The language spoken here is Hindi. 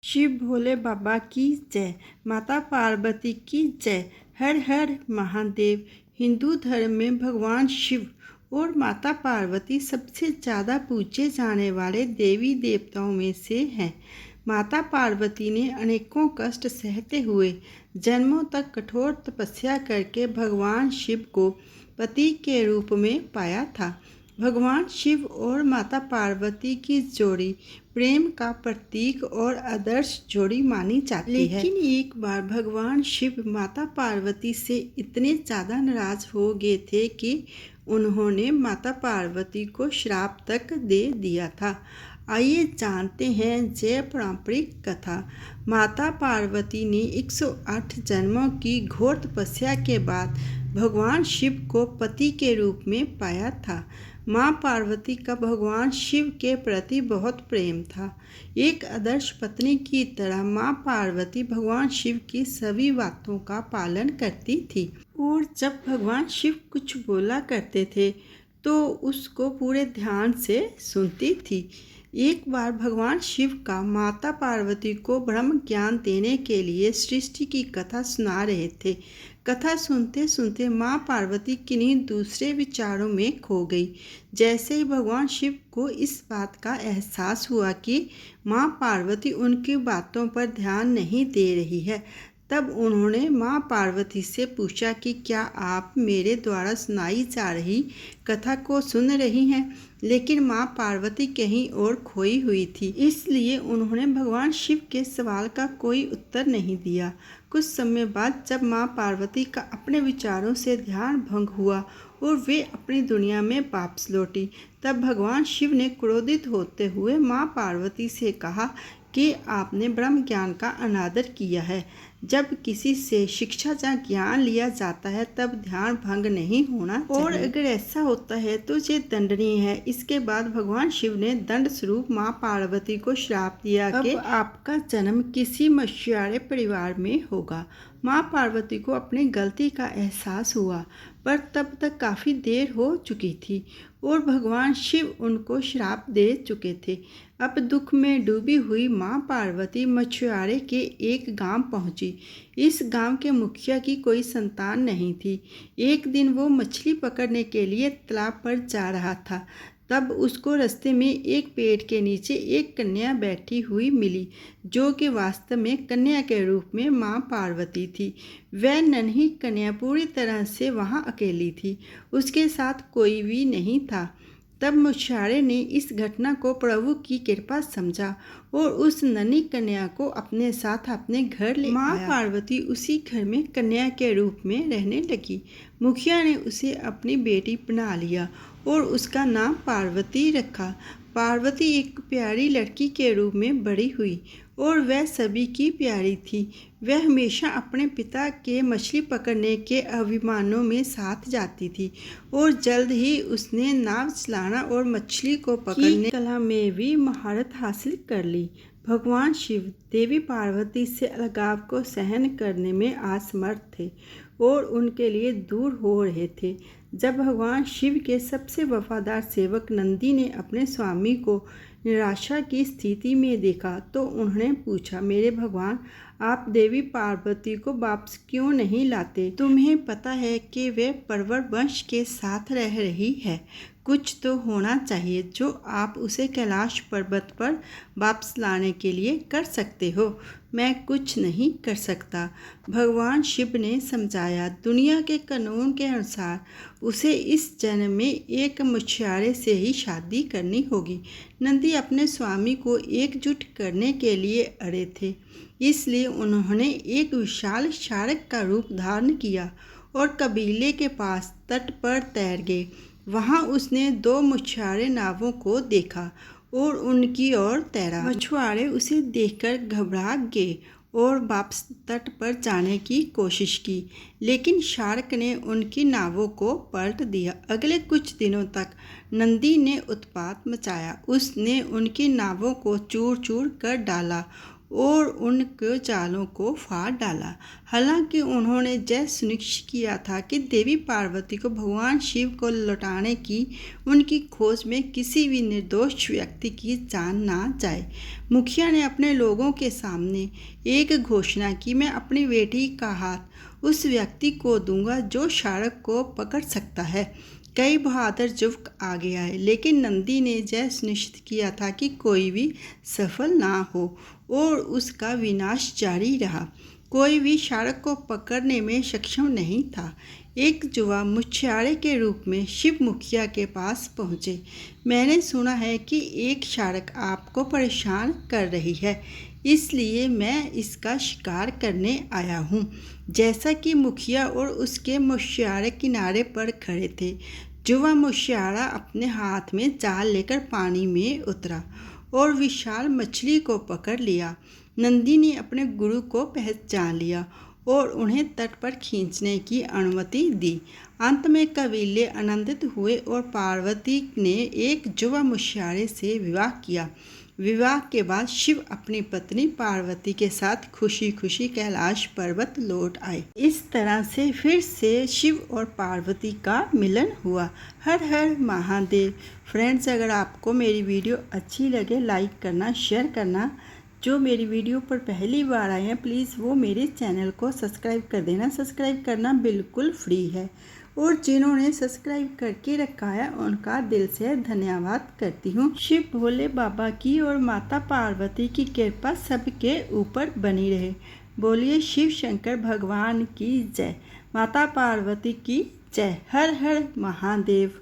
शिव भोले बाबा की जय। माता पार्वती की जय। हर हर महादेव। हिंदू धर्म में भगवान शिव और माता पार्वती सबसे ज़्यादा पूजे जाने वाले देवी देवताओं में से हैं। माता पार्वती ने अनेकों कष्ट सहते हुए जन्मों तक कठोर तपस्या करके भगवान शिव को पति के रूप में पाया था। भगवान शिव और माता पार्वती की जोड़ी प्रेम का प्रतीक और आदर्श जोड़ी मानी जाती है। लेकिन एक बार भगवान शिव माता पार्वती से इतने ज़्यादा नाराज हो गए थे कि उन्होंने माता पार्वती को श्राप तक दे दिया था। आइए जानते हैं जय पारंपरिक कथा। माता पार्वती ने 108 जन्मों की घोर तपस्या के बाद भगवान शिव को पति के रूप में पाया था। माँ पार्वती का भगवान शिव के प्रति बहुत प्रेम था। एक आदर्श पत्नी की तरह माँ पार्वती भगवान शिव की सभी बातों का पालन करती थी और जब भगवान शिव कुछ बोला करते थे तो उसको पूरे ध्यान से सुनती थी। एक बार भगवान शिव का माता पार्वती को ब्रह्म ज्ञान देने के लिए सृष्टि की कथा सुना रहे थे। कथा सुनते सुनते माँ पार्वती किन्हीं दूसरे विचारों में खो गई। जैसे ही भगवान शिव को इस बात का एहसास हुआ कि माँ पार्वती उनकी बातों पर ध्यान नहीं दे रही है, तब उन्होंने माँ पार्वती से पूछा कि क्या आप मेरे द्वारा सुनाई जा रही कथा को सुन रही हैं? लेकिन माँ पार्वती कहीं और खोई हुई थी, इसलिए उन्होंने भगवान शिव के सवाल का कोई उत्तर नहीं दिया। कुछ समय बाद जब माँ पार्वती का अपने विचारों से ध्यान भंग हुआ और वे अपनी दुनिया में वापस लौटी, तब भगवान शिव ने क्रोधित होते हुए माँ पार्वती से कहा कि आपने ब्रह्म ज्ञान का अनादर किया है। जब किसी से शिक्षा या ज्ञान लिया जाता है तब ध्यान भंग नहीं होना चाहिए और अगर ऐसा होता है तो ये दंडनीय है। इसके बाद भगवान शिव ने दंड स्वरूप माँ पार्वती को श्राप दिया कि आपका जन्म किसी मछुआरे परिवार में होगा। माँ पार्वती को अपनी गलती का एहसास हुआ, पर तब तक काफ़ी देर हो चुकी थी और भगवान शिव उनको श्राप दे चुके थे। अब दुख में डूबी हुई माँ पार्वती मछुआरे के एक गांव पहुंची। इस गांव के मुखिया की कोई संतान नहीं थी। एक दिन वो मछली पकड़ने के लिए तालाब पर जा रहा था, तब उसको रास्ते में एक पेड़ के नीचे एक कन्या बैठी हुई मिली, जो कि वास्तव में कन्या के रूप में माँ पार्वती थी। वह नन्ही कन्या पूरी तरह से वहाँ अकेली थी, उसके साथ कोई भी नहीं था। तब मछुआरे ने इस घटना को प्रभु की कृपा समझा और उस नन्ही कन्या को अपने साथ अपने घर ले आया। माँ पार्वती उसी घर में कन्या के रूप में रहने लगी। मुखिया ने उसे अपनी बेटी बना लिया और उसका नाम पार्वती रखा। पार्वती एक प्यारी लड़की के रूप में बड़ी हुई और वह सभी की प्यारी थी। वह हमेशा अपने पिता के मछली पकड़ने के अभियानों में साथ जाती थी और जल्द ही उसने नाव चलाना और मछली को पकड़ने की कला में भी महारत हासिल कर ली। भगवान शिव देवी पार्वती से अलगाव को सहन करने में असमर्थ थे और उनके लिए दूर हो रहे थे। जब भगवान शिव के सबसे वफादार सेवक नंदी ने अपने स्वामी को निराशा की स्थिति में देखा तो उन्होंने पूछा, मेरे भगवान, आप देवी पार्वती को वापस क्यों नहीं लाते? तुम्हें पता है कि वे परवर वंश के साथ रह रही है। कुछ तो होना चाहिए जो आप उसे कैलाश पर्वत पर वापस लाने के लिए कर सकते हो। मैं कुछ नहीं कर सकता, भगवान शिव ने समझाया। दुनिया के कानून के अनुसार उसे इस जन्म में एक मछुआरे से ही शादी करनी होगी। नंदी अपने स्वामी को एकजुट करने के लिए अड़े थे, इसलिए उन्होंने एक विशाल शार्क का रूप धारण किया और कबीले के पास तट पर तैर गए। वहाँ उसने दो मछुआरे नावों को देखा और उनकी ओर तैरा। मछुआरे उसे देखकर घबरा गए और वापस तट पर जाने की कोशिश की, लेकिन शार्क ने उनकी नावों को पलट दिया। अगले कुछ दिनों तक नंदी ने उत्पात मचाया। उसने उनकी नावों को चूर चूर कर डाला और उनके जालों को फाड़ डाला। हालांकि उन्होंने यह सुनिश्चित किया था कि देवी पार्वती को भगवान शिव को लौटाने की उनकी खोज में किसी भी निर्दोष व्यक्ति की जान ना जाए। मुखिया ने अपने लोगों के सामने एक घोषणा की, मैं अपनी बेटी का हाथ उस व्यक्ति को दूंगा जो शार्क को पकड़ सकता है। कई बहादुर युवक आगे आए, लेकिन नंदी ने यह सुनिश्चित किया था कि कोई भी सफल ना हो और उसका विनाश जारी रहा। कोई भी शार्क को पकड़ने में सक्षम नहीं था। एक युवा मछुआरे के रूप में शिव मुखिया के पास पहुंचे। मैंने सुना है कि एक शार्क आपको परेशान कर रही है, इसलिए मैं इसका शिकार करने आया हूँ। जैसा कि मुखिया और उसके मछुआरे किनारे पर खड़े थे, युवा मछुआरा अपने हाथ में जाल लेकर पानी में उतरा और विशाल मछली को पकड़ लिया। नंदी ने अपने गुरु को पहचान लिया और उन्हें तट पर खींचने की अनुमति दी। अंत में कबीले आनंदित हुए और पार्वती ने एक युवा मछुआरे से विवाह किया। विवाह के बाद शिव अपनी पत्नी पार्वती के साथ खुशी खुशी कैलाश पर्वत लौट आए। इस तरह से फिर से शिव और पार्वती का मिलन हुआ। हर हर महादेव। फ्रेंड्स, अगर आपको मेरी वीडियो अच्छी लगे लाइक करना, शेयर करना। जो मेरी वीडियो पर पहली बार आए हैं प्लीज़ वो मेरे चैनल को सब्सक्राइब कर देना। सब्सक्राइब करना बिल्कुल फ्री है और जिन्होंने सब्सक्राइब करके रखा है उनका दिल से धन्यवाद करती हूँ। शिव भोले बाबा की और माता पार्वती की कृपा सबके ऊपर बनी रहे। बोलिए शिव शंकर भगवान की जय, माता पार्वती की जय। हर हर महादेव।